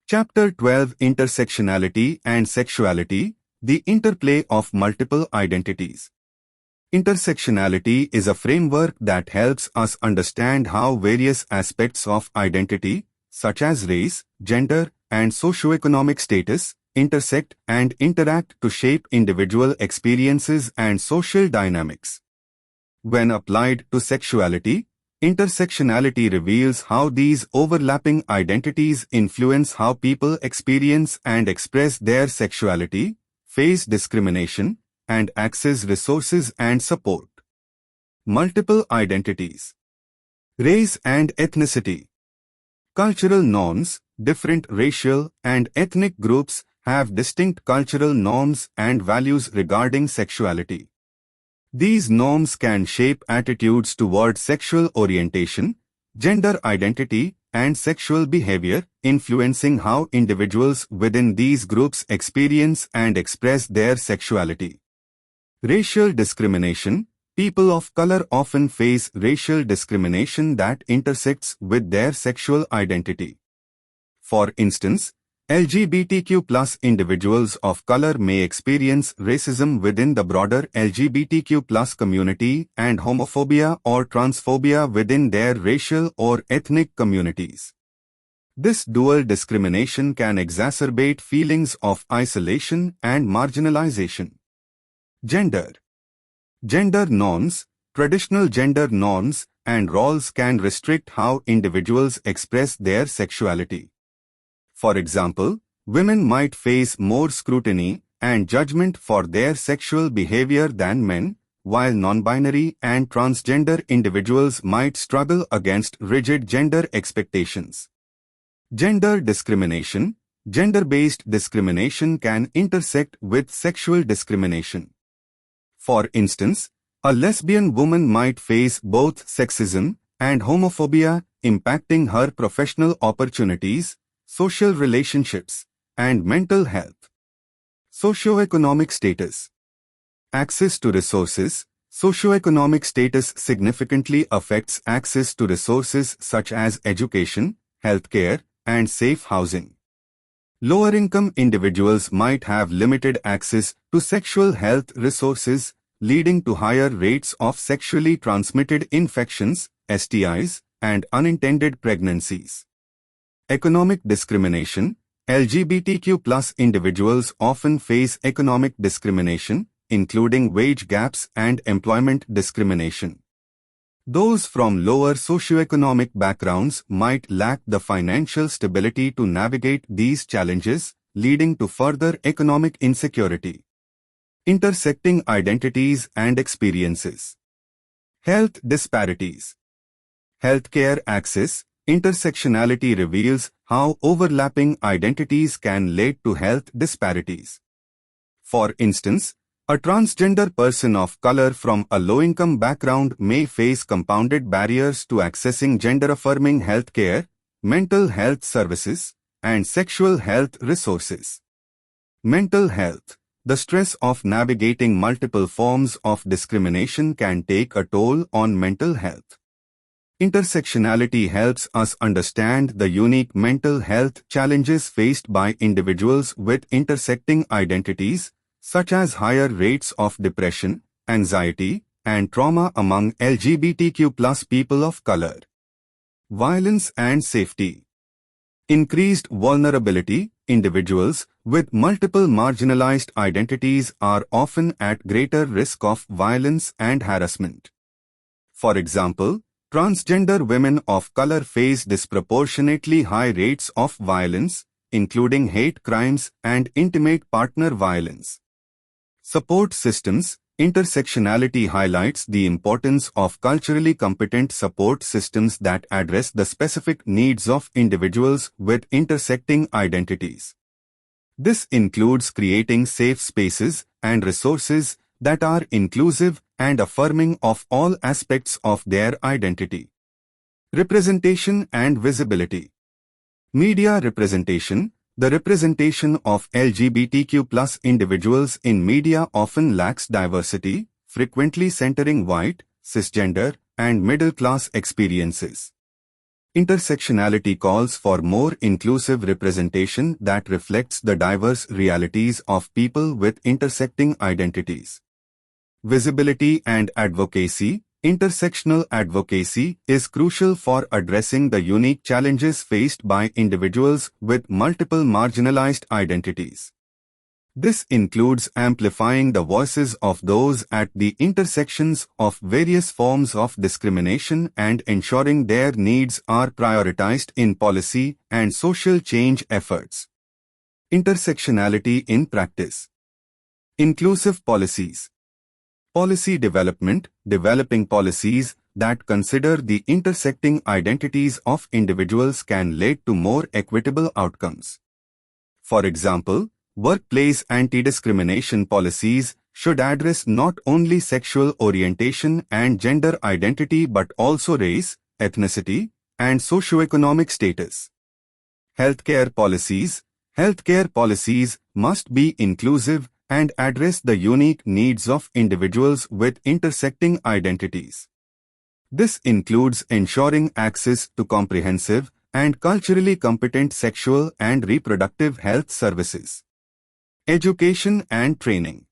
Chapter 12 Intersectionality and Sexuality, the Interplay of Multiple Identities. Intersectionality is a framework that helps us understand how various aspects of identity, such as race, gender, and socioeconomic status, intersect and interact to shape individual experiences and social dynamics. When applied to sexuality, intersectionality reveals how these overlapping identities influence how people experience and express their sexuality, face discrimination, and access resources and support. Multiple identities. Race and ethnicity. Cultural norms. Different racial and ethnic groups have distinct cultural norms and values regarding sexuality. These norms can shape attitudes toward sexual orientation, gender identity, and sexual behavior, influencing how individuals within these groups experience and express their sexuality. Racial discrimination. People of color often face racial discrimination that intersects with their sexual identity. For instance, LGBTQ+ individuals of color may experience racism within the broader LGBTQ+ community and homophobia or transphobia within their racial or ethnic communities. This dual discrimination can exacerbate feelings of isolation and marginalization. Gender. Gender norms. Traditional gender norms and roles can restrict how individuals express their sexuality. For example, women might face more scrutiny and judgment for their sexual behavior than men, while non-binary and transgender individuals might struggle against rigid gender expectations. Gender discrimination. Gender-based discrimination can intersect with sexual discrimination. For instance, a lesbian woman might face both sexism and homophobia, impacting her professional opportunities, social relationships, and mental health. Socioeconomic status. Access to resources. Socioeconomic status significantly affects access to resources such as education, healthcare, and safe housing. Lower-income individuals might have limited access to sexual health resources, leading to higher rates of sexually transmitted infections, STIs, and unintended pregnancies. Economic discrimination. LGBTQ+ individuals often face economic discrimination, including wage gaps and employment discrimination. Those from lower socioeconomic backgrounds might lack the financial stability to navigate these challenges, leading to further economic insecurity. Intersecting identities and experiences. Health disparities. Healthcare access. Intersectionality reveals how overlapping identities can lead to health disparities. For instance, a transgender person of color from a low-income background may face compounded barriers to accessing gender-affirming healthcare, mental health services, and sexual health resources. Mental health. The stress of navigating multiple forms of discrimination can take a toll on mental health. Intersectionality helps us understand the unique mental health challenges faced by individuals with intersecting identities, such as higher rates of depression, anxiety, and trauma among LGBTQ+ people of color. Violence and safety. Increased vulnerability. Individuals with multiple marginalized identities are often at greater risk of violence and harassment. For example, transgender women of color face disproportionately high rates of violence, including hate crimes and intimate partner violence. Support systems. Intersectionality highlights the importance of culturally competent support systems that address the specific needs of individuals with intersecting identities. This includes creating safe spaces and resources that are inclusive and affirming of all aspects of their identity. Representation and visibility. Media representation. The representation of LGBTQ+ individuals in media often lacks diversity, frequently centering white, cisgender, and middle-class experiences. Intersectionality calls for more inclusive representation that reflects the diverse realities of people with intersecting identities. Visibility and advocacy. Intersectional advocacy is crucial for addressing the unique challenges faced by individuals with multiple marginalized identities. This includes amplifying the voices of those at the intersections of various forms of discrimination and ensuring their needs are prioritized in policy and social change efforts. Intersectionality in practice. Inclusive policies. Policy development. Developing policies that consider the intersecting identities of individuals can lead to more equitable outcomes. For example, workplace anti-discrimination policies should address not only sexual orientation and gender identity but also race, ethnicity, and socioeconomic status. Healthcare policies. Healthcare policies must be inclusive and address the unique needs of individuals with intersecting identities. This includes ensuring access to comprehensive and culturally competent sexual and reproductive health services. Education and training.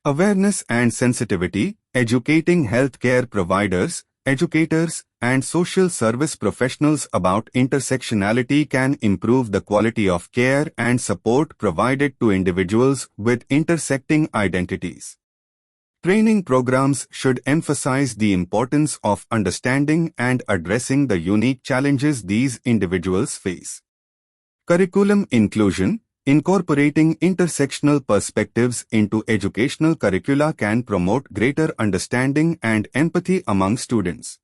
Awareness and sensitivity. Educating healthcare providers, educators, and social service professionals about intersectionality can improve the quality of care and support provided to individuals with intersecting identities. Training programs should emphasize the importance of understanding and addressing the unique challenges these individuals face. Curriculum inclusion. Incorporating intersectional perspectives into educational curricula can promote greater understanding and empathy among students.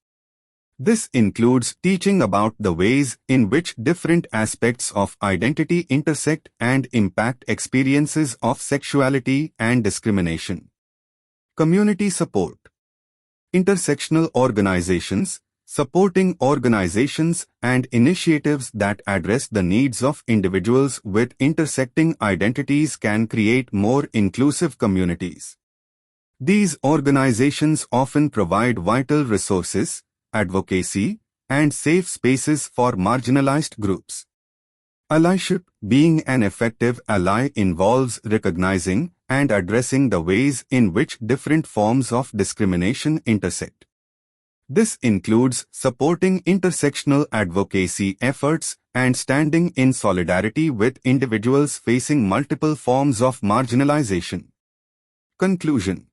This includes teaching about the ways in which different aspects of identity intersect and impact experiences of sexuality and discrimination. Community support. Intersectional organizations. Supporting organizations and initiatives that address the needs of individuals with intersecting identities can create more inclusive communities. These organizations often provide vital resources, advocacy, and safe spaces for marginalized groups. Allyship. Being an effective ally involves recognizing and addressing the ways in which different forms of discrimination intersect. This includes supporting intersectional advocacy efforts and standing in solidarity with individuals facing multiple forms of marginalization. Conclusion.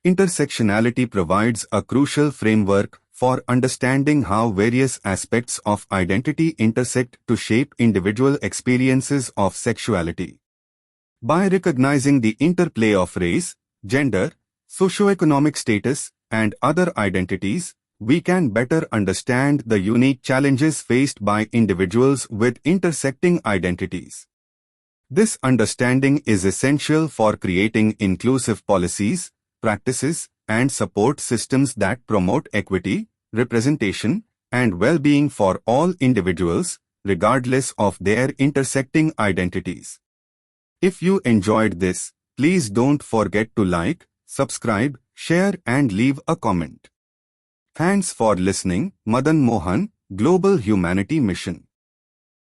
Intersectionality provides a crucial framework for understanding how various aspects of identity intersect to shape individual experiences of sexuality. By recognizing the interplay of race, gender, socioeconomic status, and other identities, we can better understand the unique challenges faced by individuals with intersecting identities. This understanding is essential for creating inclusive policies, practices, and support systems that promote equity, representation, and well-being for all individuals, regardless of their intersecting identities. If you enjoyed this, please don't forget to like, subscribe, share and leave a comment. Thanks for listening. Madan Mohan, Global Humanity Mission.